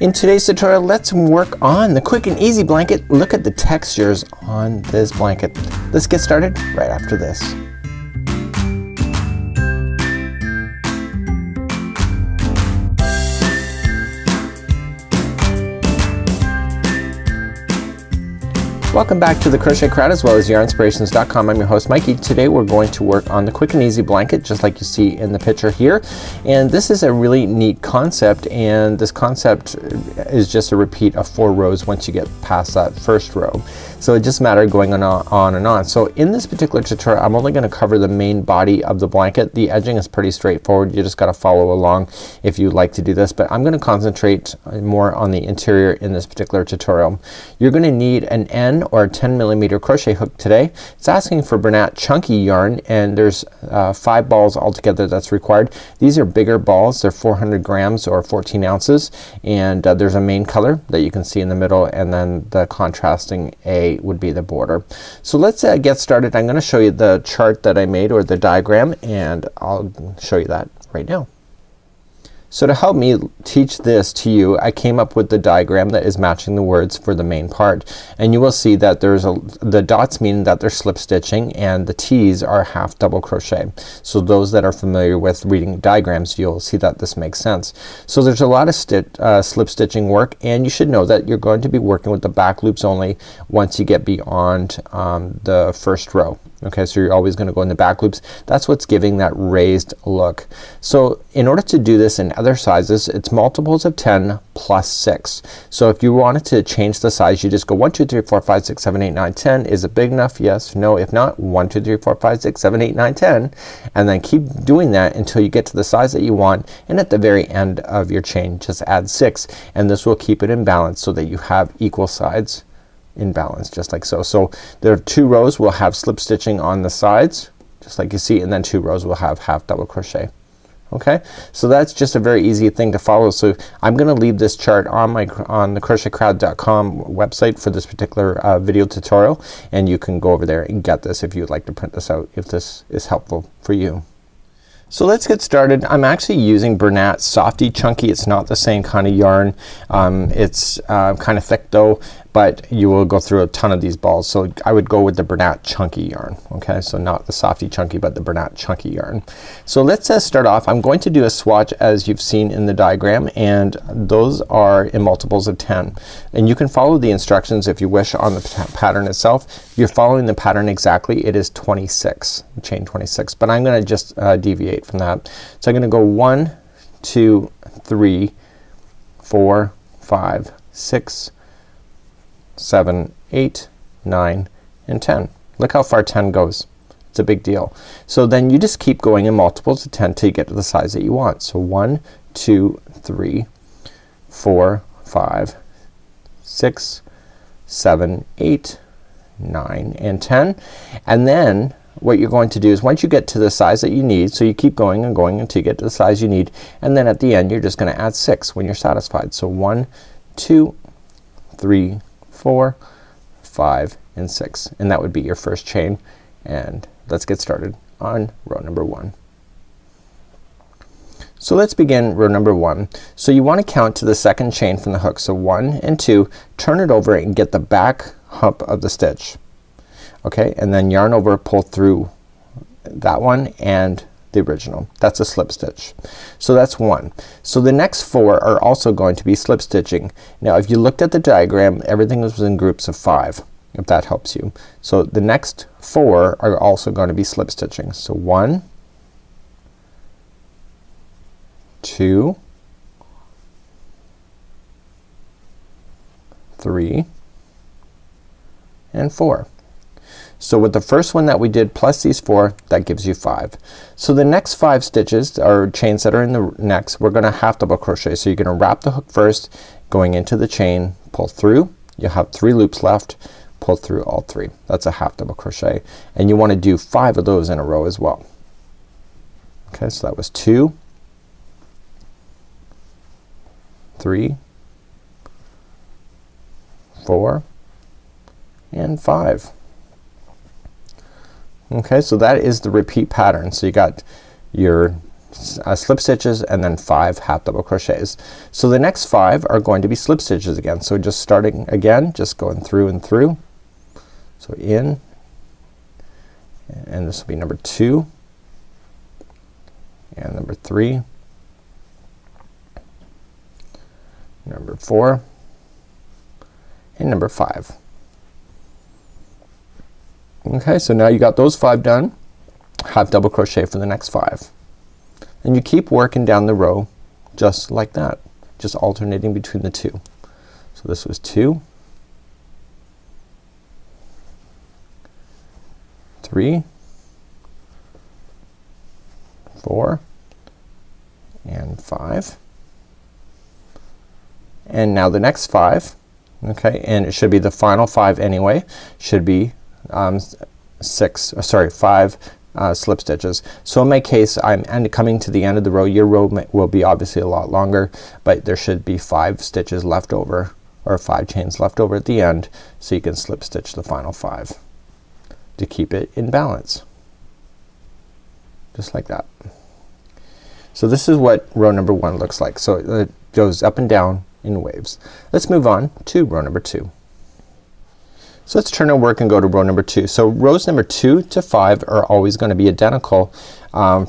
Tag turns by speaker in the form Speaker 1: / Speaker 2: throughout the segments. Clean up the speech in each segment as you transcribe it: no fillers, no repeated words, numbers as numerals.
Speaker 1: In today's tutorial, let's work on the quick and easy blanket. Look at the textures on this blanket. Let's get started right after this. Welcome back to the Crochet Crowd as well as yarnspirations.com. I'm your host Mikey. Today we're going to work on the quick and easy blanket just like you see in the picture here. And this is a really neat concept, and this concept is just a repeat of 4 rows once you get past that first row. So it just matters going on and on. So in this particular tutorial I'm only going to cover the main body of the blanket. The edging is pretty straightforward. You just got to follow along if you like to do this, but I'm going to concentrate more on the interior in this particular tutorial. You're going to need an N or a 10mm crochet hook today. It's asking for Bernat chunky yarn, and there's 5 balls altogether that's required. These are bigger balls. They're 400 grams or 14 ounces, and there's a main color that you can see in the middle, and then the contrasting A would be the border. So let's get started. I'm going to show you the chart that I made, or the diagram, and I'll show you that right now. So to help me teach this to you, I came up with the diagram that is matching the words for the main part, and you will see that there's the dots mean that they're slip stitching, and the T's are half double crochet. So those that are familiar with reading diagrams, you'll see that this makes sense. So there's a lot of slip stitching work, and you should know that you're going to be working with the back loops only once you get beyond the first row. Okay, so you're always going to go in the back loops. That's what's giving that raised look. So in order to do this in other sizes, it's multiples of 10 plus 6. So if you wanted to change the size, you just go 1 2 3 4 5 6 7 8 9 10. Is it big enough? Yes, no. If not, 1 2 3 4 5 6 7 8 9 10, and then keep doing that until you get to the size that you want, and at the very end of your chain just add 6, and this will keep it in balance so that you have equal sides in balance, just like so. So there are 2 rows will have slip stitching on the sides just like you see, and then 2 rows will have half double crochet. Okay, so that's just a very easy thing to follow. So I'm gonna leave this chart on the crochetcrowd.com website for this particular video tutorial, and you can go over there and get this if you'd like to print this out, if this is helpful for you. So let's get started. I'm actually using Bernat Softy Chunky. It's not the same kind of yarn. It's kind of thick though, but you will go through a ton of these balls. So I would go with the Bernat Chunky yarn. Okay, so not the Softy Chunky, but the Bernat Chunky yarn. So let's start off. I'm going to do a swatch as you've seen in the diagram, and those are in multiples of 10. And you can follow the instructions if you wish on the pattern itself. If you're following the pattern exactly, it is 26, chain 26, but I'm gonna just deviate from that. So I'm gonna go 1 2 3 4 5 6 7 8 9 and 10. Look how far 10 goes. It's a big deal. So then you just keep going in multiples of 10 till you get to the size that you want. So 1 2 3 4 5 6 7 8 9 and 10. And then what you're going to do is once you get to the size that you need, so you keep going and going until you get to the size you need, and then at the end you're just gonna add 6 when you're satisfied. So 1 2 3 4 5 and 6, and that would be your first chain. And let's get started on row number 1. So let's begin row number 1. So you want to count to the second chain from the hook. So 1 and 2, turn it over and get the back hump of the stitch. Okay, and then yarn over, pull through that one and the original. That's a slip stitch. So that's 1. So the next 4 are also going to be slip stitching. Now if you looked at the diagram, everything was in groups of 5, if that helps you. So the next 4 are also going to be slip stitching. So 1 2 3 and 4. So with the first one that we did plus these 4, that gives you 5. So the next 5 stitches or chains that are in the next, we're gonna half double crochet. So you're gonna wrap the hook first, going into the chain, pull through, you'll have 3 loops left, pull through all 3. That's a half double crochet, and you want to do 5 of those in a row as well. Okay, so that was 2 3 4 and 5. Okay, so that is the repeat pattern. So you got your slip stitches and then 5 half double crochets. So the next 5 are going to be slip stitches again. So just starting again, just going through and through. So in, and this will be number 2 and number 3, number 4 and number 5. Okay, so now you got those 5 done. Half double crochet for the next 5. And you keep working down the row just like that, just alternating between the 2. So this was 2, 3, 4 and 5. And now the next 5, okay, and it should be the final 5 anyway, should be 5 slip stitches. So in my case I'm coming to the end of the row. Your row will be obviously a lot longer, but there should be 5 stitches left over, or 5 chains left over at the end, so you can slip stitch the final 5 to keep it in balance, just like that. So this is what row number 1 looks like. So it goes up and down in waves. Let's move on to row number 2. So let's turn our work and go to row number 2. So rows number 2 to 5 are always going to be identical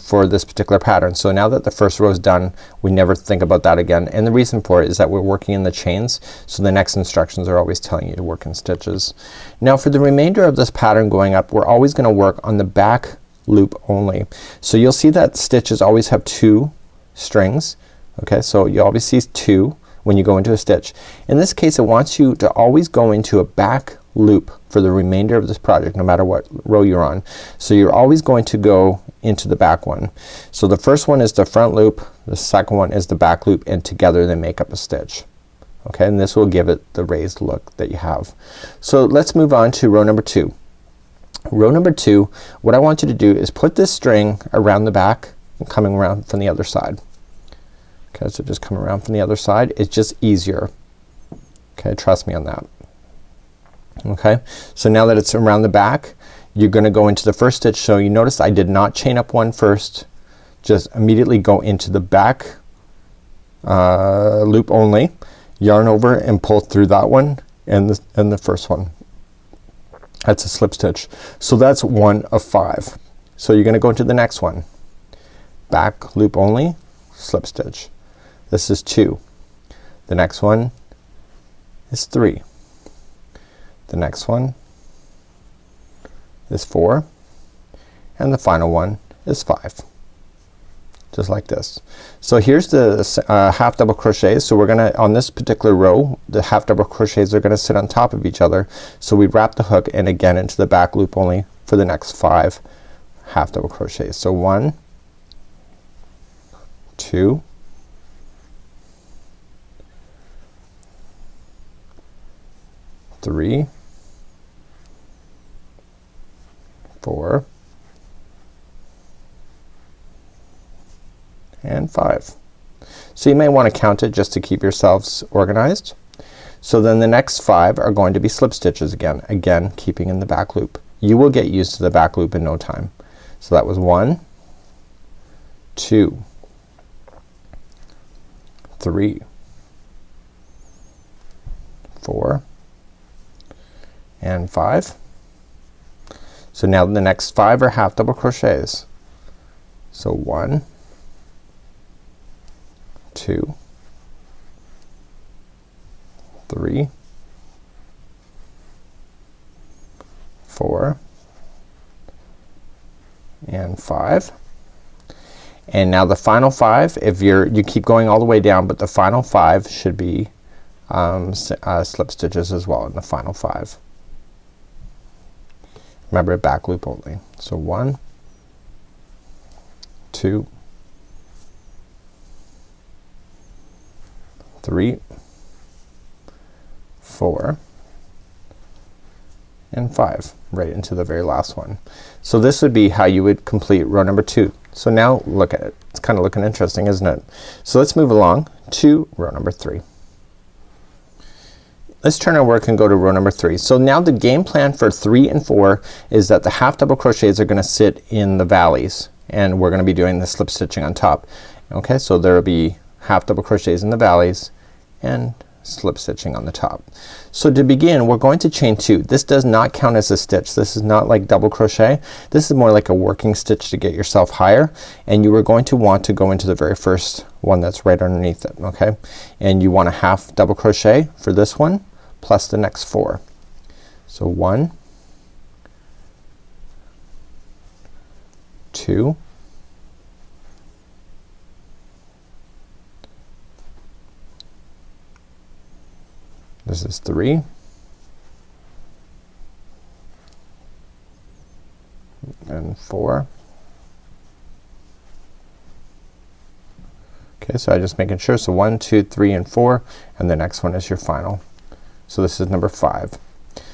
Speaker 1: for this particular pattern. So now that the first row is done, we never think about that again, and the reason for it is that we're working in the chains, so the next instructions are always telling you to work in stitches. Now for the remainder of this pattern going up, we're always going to work on the back loop only. So you'll see that stitches always have 2 strings. Okay, so you always see 2 when you go into a stitch. In this case it wants you to always go into a back loop for the remainder of this project, no matter what row you're on. So you're always going to go into the back one. So the first one is the front loop, the second one is the back loop, and together they make up a stitch. Okay, and this will give it the raised look that you have. So let's move on to row number 2. Row number 2, what I want you to do is put this string around the back and coming around from the other side. Okay, so just come around from the other side. It's just easier. Okay, trust me on that. Okay, so now that it's around the back, you're gonna go into the first stitch. So you notice I did not chain up one first, just immediately go into the back loop only, yarn over and pull through that one and the first one. That's a slip stitch. So that's 1 of 5. So you're gonna go into the next one, back loop only, slip stitch. This is 2. The next one is 3. The next one is 4, and the final one is 5, just like this. So here's the half double crochets. So we're gonna, on this particular row, the half double crochets are gonna sit on top of each other. So we wrap the hook and again into the back loop only for the next 5 half double crochets. So 1, 2, 3, 4 and 5. So you may want to count it just to keep yourselves organized. So then the next 5 are going to be slip stitches again keeping in the back loop. You will get used to the back loop in no time. So that was 1, 2, 3, 4 and 5. So now the next 5 are half double crochets. So 1, 2, 3, 4 and 5. And now the final 5, if you keep going all the way down, but the final 5 should be slip stitches as well in the final 5. Remember, back loop only. So 1, 2, 3, 4 and 5 right into the very last one. So this would be how you would complete row number 2. So now look at it. It's kind of looking interesting, isn't it? So let's move along to row number 3. Let's turn our work and go to row number 3. So now the game plan for 3 and 4 is that the half double crochets are gonna sit in the valleys and we're gonna be doing the slip stitching on top. Okay, so there will be half double crochets in the valleys and slip stitching on the top. So to begin, we're going to chain 2. This does not count as a stitch. This is not like double crochet. This is more like a working stitch to get yourself higher, and you are going to want to go into the very first one that's right underneath it. Okay, and you want a half double crochet for this one plus the next 4. So 1, 2, this is 3, and 4. Okay, so I'm just making sure. So 1, 2, 3, and 4, and the next one is your final. So this is number 5.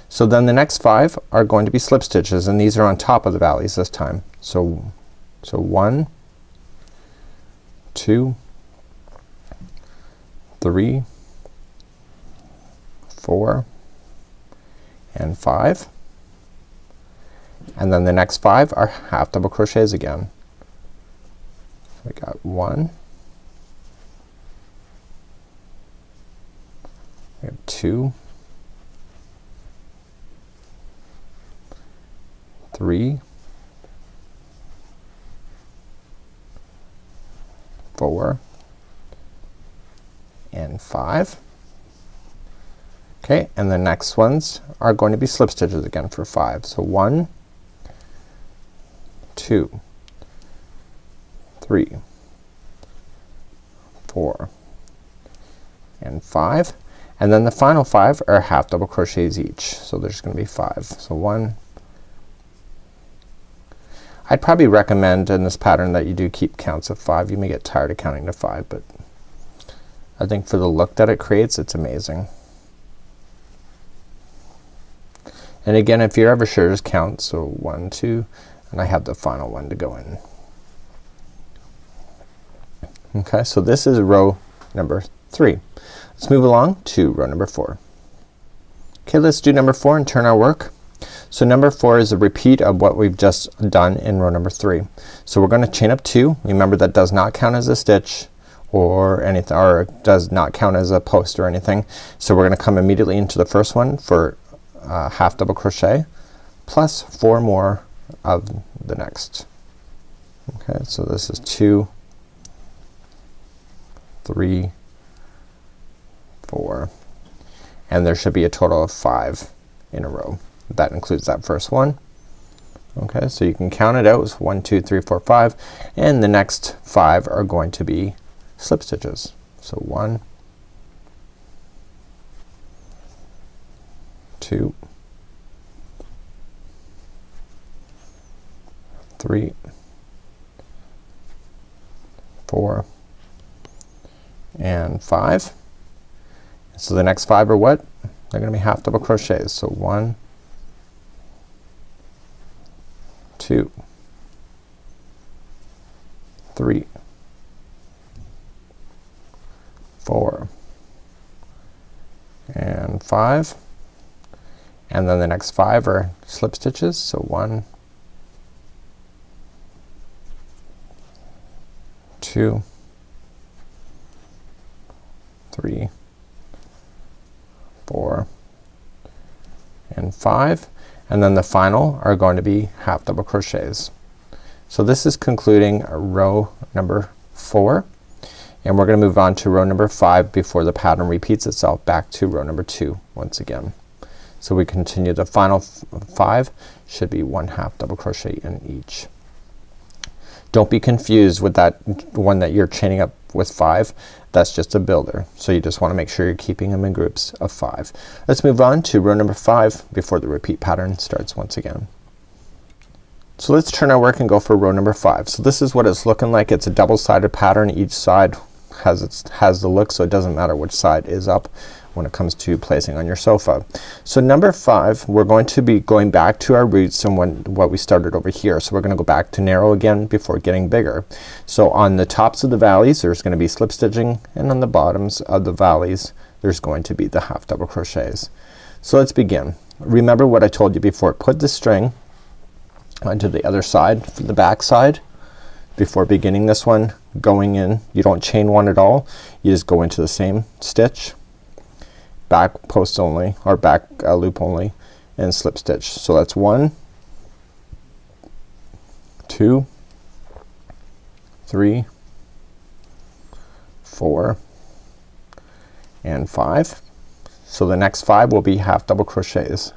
Speaker 1: So then the next 5 are going to be slip stitches, and these are on top of the valleys this time. So 1, 2, 3, 4, and 5, and then the next 5 are half double crochets again. So we got 1, we have 2, 3, 4, and 5. Okay, and the next ones are going to be slip stitches again for 5. So 1, 2, 3, 4, and 5, and then the final 5 are half double crochets each. So there's gonna be 5. So 1, I'd probably recommend in this pattern that you do keep counts of 5. You may get tired of counting to 5, but I think for the look that it creates, it's amazing. And again, if you're ever sure, just count. So 1, 2, and I have the final one to go in. Okay, so this is row number 3. Let's move along to row number 4. Okay, let's do number 4 and turn our work. So number 4 is a repeat of what we've just done in row number 3. So we're gonna chain up 2. Remember, that does not count as a stitch or anything, or does not count as a post or anything. So we're gonna come immediately into the first one for half double crochet plus 4 more of the next. Okay, so this is 2, 3, 4, and there should be a total of 5 in a row. That includes that first one. Okay, so you can count it out as 1, 2, 3, 4, 5, and the next 5 are going to be slip stitches. So 1, 2, 3, 4, and 5. So the next 5 are what? They're gonna be half double crochets. So 1, 2, 3, 4, and 5, and then the next 5 are slip stitches. So 1, 2, 3, 4, and 5, and then the final are going to be half double crochets. So this is concluding row number 4, and we're gonna move on to row number 5 before the pattern repeats itself back to row number 2 once again. So we continue. The final 5 should be 1 half double crochet in each. Don't be confused with that one that you're chaining up with 5. That's just a builder. So you just want to make sure you're keeping them in groups of 5. Let's move on to row number 5 before the repeat pattern starts once again. So let's turn our work and go for row number 5. So this is what it's looking like. It's a double-sided pattern. Each side has the look, so it doesn't matter which side is up when it comes to placing on your sofa. So number 5, we're going to be going back to our roots and what we started over here. So we're gonna go back to narrow again before getting bigger. So on the tops of the valleys there's gonna be slip stitching, and on the bottoms of the valleys there's going to be the half double crochets. So let's begin. Remember what I told you before. Put the string onto the other side for the back side, before beginning this one, going in, you don't chain one at all, you just go into the same stitch, back post only or back loop only, and slip stitch. So that's 1, 2, 3, 4, and 5. So the next 5 will be half double crochets.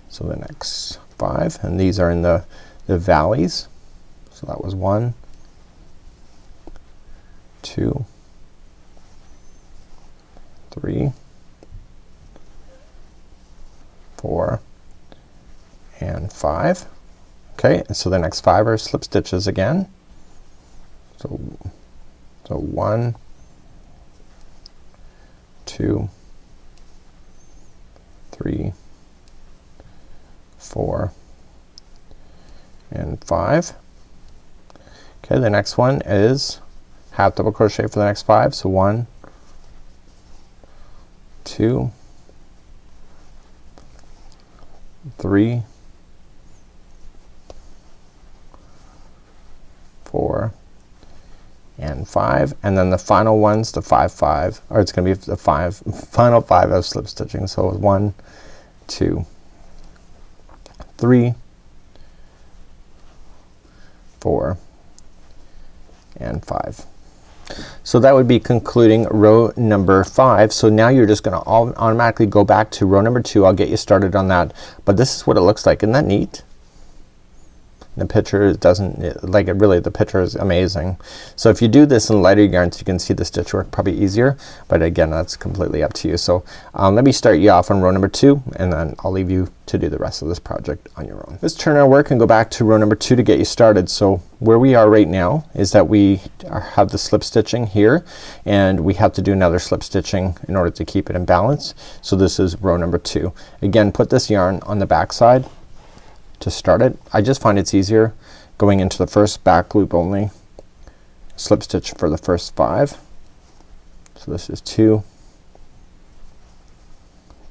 Speaker 1: So the next 5, and these are in the valleys. So that was 1, 2, 3, 4, and 5. Okay, and so the next 5 are slip stitches again. So 1, 2, 3, 4, and 5. Okay, the next one is half double crochet for the next 5. So 1, 2, 3, 4, and 5, and then the final ones, the 5, 5, or it's gonna be the final 5 of slip stitching. So 1, 2, 3, 4, and 5. So that would be concluding row number 5. So now you're just gonna automatically go back to row number 2. I'll get you started on that, but this is what it looks like. Isn't that neat? The picture doesn't, like, it really, the picture is amazing. So if you do this in lighter yarns, you can see the stitch work probably easier, but again, that's completely up to you. So let me start you off on row number 2, and then I'll leave you to do the rest of this project on your own. Let's turn our work and go back to row number 2 to get you started. So where we are right now is that we have the slip stitching here, and we have to do another slip stitching in order to keep it in balance. So this is row number 2. Again, put this yarn on the back side to start it. I just find it's easier going into the first back loop only, slip stitch for the first 5. So this is 2,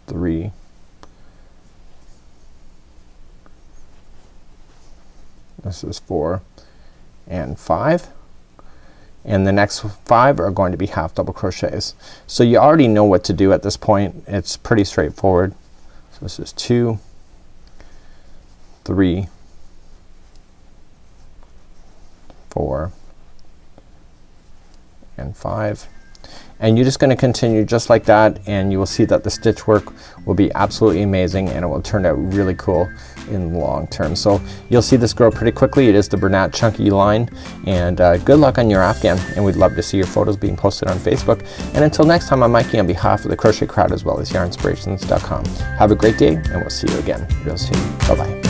Speaker 1: 3, 4, and 5, and the next 5 are going to be half double crochets. So you already know what to do at this point. It's pretty straightforward. So this is 2, 3, 4, and 5, and you're just going to continue just like that, and you will see that the stitch work will be absolutely amazing, and it will turn out really cool in the long term. So you'll see this grow pretty quickly. It is the Bernat chunky line, and good luck on your Afghan, and we'd love to see your photos being posted on Facebook. And until next time, I'm Mikey on behalf of the Crochet Crowd as well as yarnspirations.com. Have a great day, and we'll see you again real soon. Bye bye.